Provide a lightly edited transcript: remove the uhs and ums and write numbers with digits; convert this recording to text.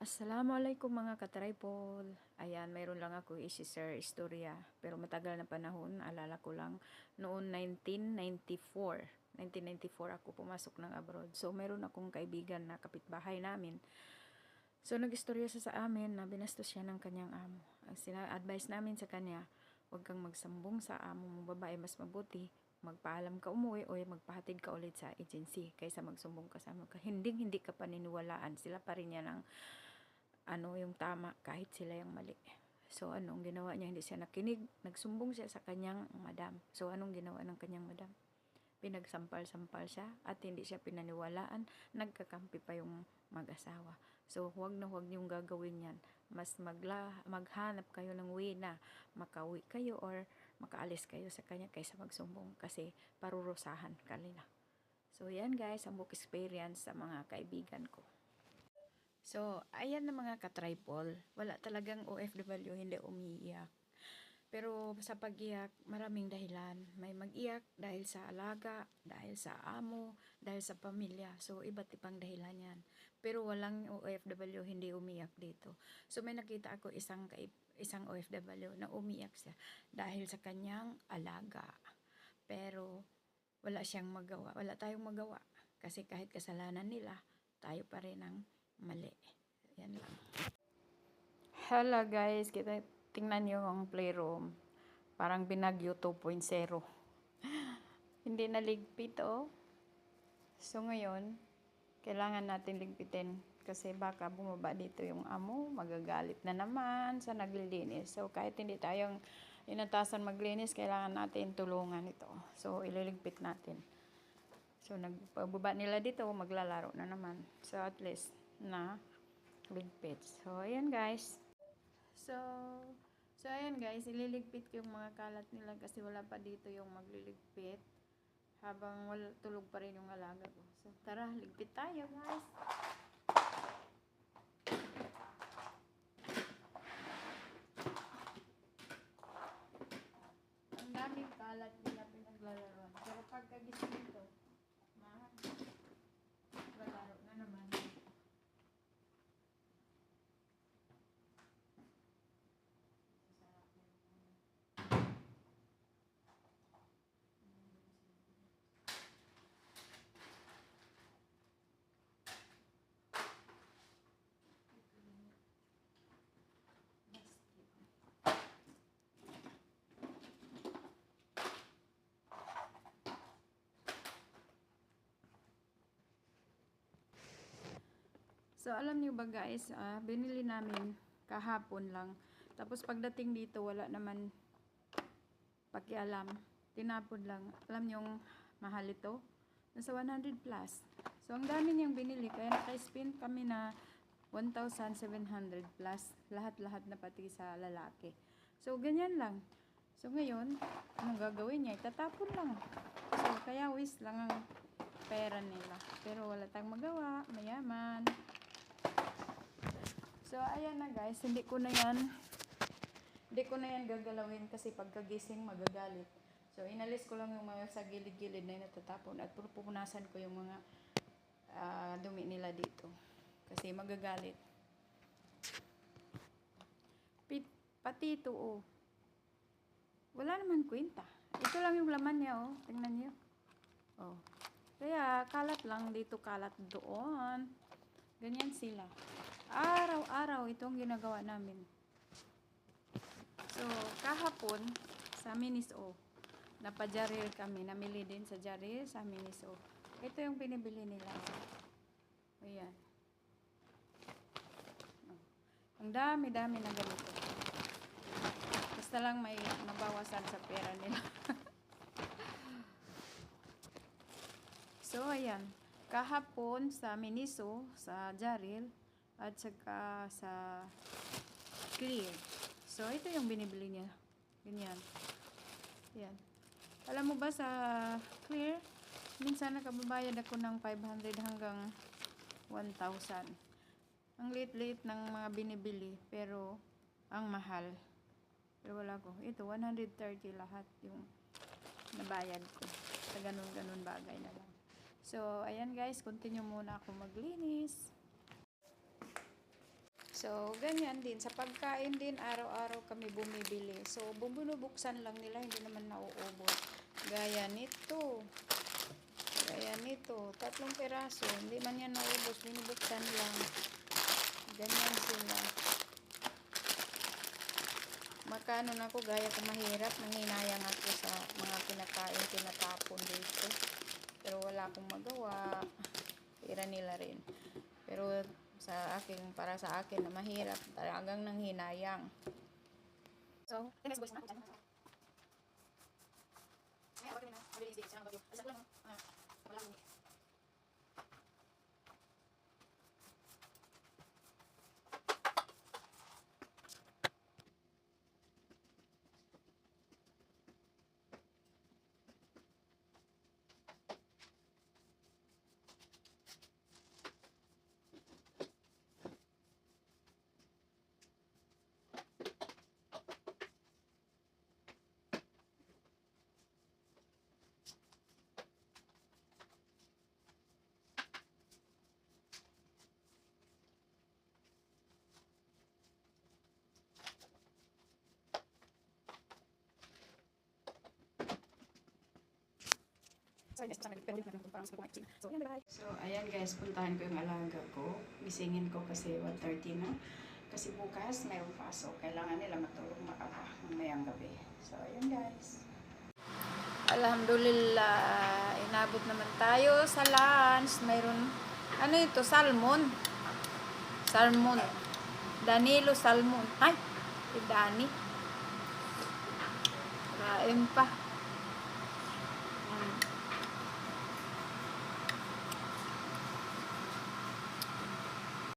Assalamualaikum mga katripod. Ayan, mayroon lang ako i-share istorya. Pero matagal na panahon, alala ko lang, noon 1994. 1994 ako pumasok ng abroad. So, mayroon akong kaibigan na kapitbahay namin. So, nag-istorya siya sa amin na binastos siya ng kanyang amo. Ang sina-advise namin sa kanya, huwag kang magsambong sa amo mong babae, mas mabuti magpaalam ka umuwi o magpahatid ka ulit sa agency kaysa magsumbong ka sa amo ka. Hindi ka paniniwalaan. Sila pa rin yan ang yung tama kahit sila yung mali. So, anong ginawa niya? Hindi siya nakinig. Nagsumbong siya sa kanyang madam. So, anong ginawa ng kanyang madam? Pinagsampal-sampal siya at hindi siya pinaniwalaan. Nagkakampi pa yung mag-asawa. So, huwag na huwag niyong gagawin yan. Mas maghanap kayo ng way na makauwi kayo or makaalis kayo sa kanya kaysa magsumbong kasi parurusahan kanila. So, yan guys, ang book experience sa mga kaibigan ko. So, ayan na mga katripol. Wala talagang OFW hindi umiiyak. Pero sa pag-iyak, maraming dahilan. May mag-iyak dahil sa alaga, dahil sa amo, dahil sa pamilya. So, iba't ibang dahilan yan. Pero walang OFW hindi umiyak dito. So, may nakita ako isang OFW na umiyak siya dahil sa kanyang alaga. Pero, wala siyang magawa. Wala tayong magawa. Kasi kahit kasalanan nila, tayo pa rin ang mali. Yan lang. Hello guys, kita tingnan niyo ang playroom. Parang Binagyo 2.0. Hindi naligpit oh. So ngayon, kailangan natin ligpitin kasi baka bumaba dito yung amo, magagalit na naman sa naglilinis. So kahit hindi tayong inatasan maglinis, kailangan natin tulungan ito. So ililigpit natin. So nagbaba nila dito, maglalaro na naman. So at least na ligpit. So ayan guys. So ayan guys, ililigpit ko yung mga kalat nila kasi wala pa dito yung magliligpit habang tulog pa rin yung alaga ko. So tara, ligpit tayo guys. Ang daming kalat nila pinaglalaroan. Pero pagkagising nito, maglalaro na naman. So, alam niyo ba guys, binili namin kahapon lang. Tapos pagdating dito, wala naman pakialam. Tinapon lang. Alam niyo yung mahal ito? Nasa 100 plus. So, ang dami niyang binili. Kaya naka-spend kami na 1,700 plus. Lahat-lahat na pati sa lalaki. So, ganyan lang. So, ngayon, anong gagawin niya? Itatapon lang. So, kaya waste lang ang pera nila. Pero wala tayong magawa. Mayaman. So, ayan na guys, hindi ko na yan gagalawin kasi pagkagising magagalit. So, inalis ko lang yung mga sa gilid-gilid na natatapon at pupunasan ko yung mga dumi nila dito. Kasi magagalit. Pati ito, oh. Wala naman kwenta. Ito lang yung laman niya, oh. Tingnan niyo. Oh. Kaya, kalat lang dito, kalat doon. Ganyan sila. Araw-araw itong ginagawa namin. So, kahapon sa Miniso, napajaril kami. Namili din sa Jaril sa Miniso. Ito yung binibili nila. Ayan. Ang dami-dami na ganito. Basta lang may mabawasan sa pera nila. So, ayan. Kahapon sa Miniso, sa Jaril, at saka sa Clear. So, ito yung binibili niya. Ganyan. Yan. Alam mo ba sa Clear, minsan nakababayad ako ng 500 hanggang 1,000. Ang liit-liit ng mga binibili, pero ang mahal. Pero wala ko. Ito, 130 lahat yung nabayad ko. Sa ganun-ganun bagay na lang. So, ayan guys, continue muna ako maglinis. So, ganyan din. Sa pagkain din, araw-araw kami bumibili. So, bubuksan lang nila, hindi naman nauubos. Gaya nito. Gaya nito. 3 piraso. Hindi man yan naubos. Binubuksan lang. Ganyan sila. Makano na ako, gaya ko mahirap. Nanghinayang ako sa mga kinakain, tinatapon dito. Pero wala akong magawa. Tira nila rin. Pero para sa akin na mahirap, talagang nanghinayang. So, next voice na. So, ayan guys, puntahan ko yung alaga ko. Gisingin ko kasi 1:30 na. Kasi bukas mayroong pasok. Kailangan nila matulog maaga mamayang gabi. So, ayan guys. Alhamdulillah, inabot naman tayo sa lunch. Mayroon, ano ito? Salmon. Salmon. Danilo Salmon. Ay, si Dani. Kain pa.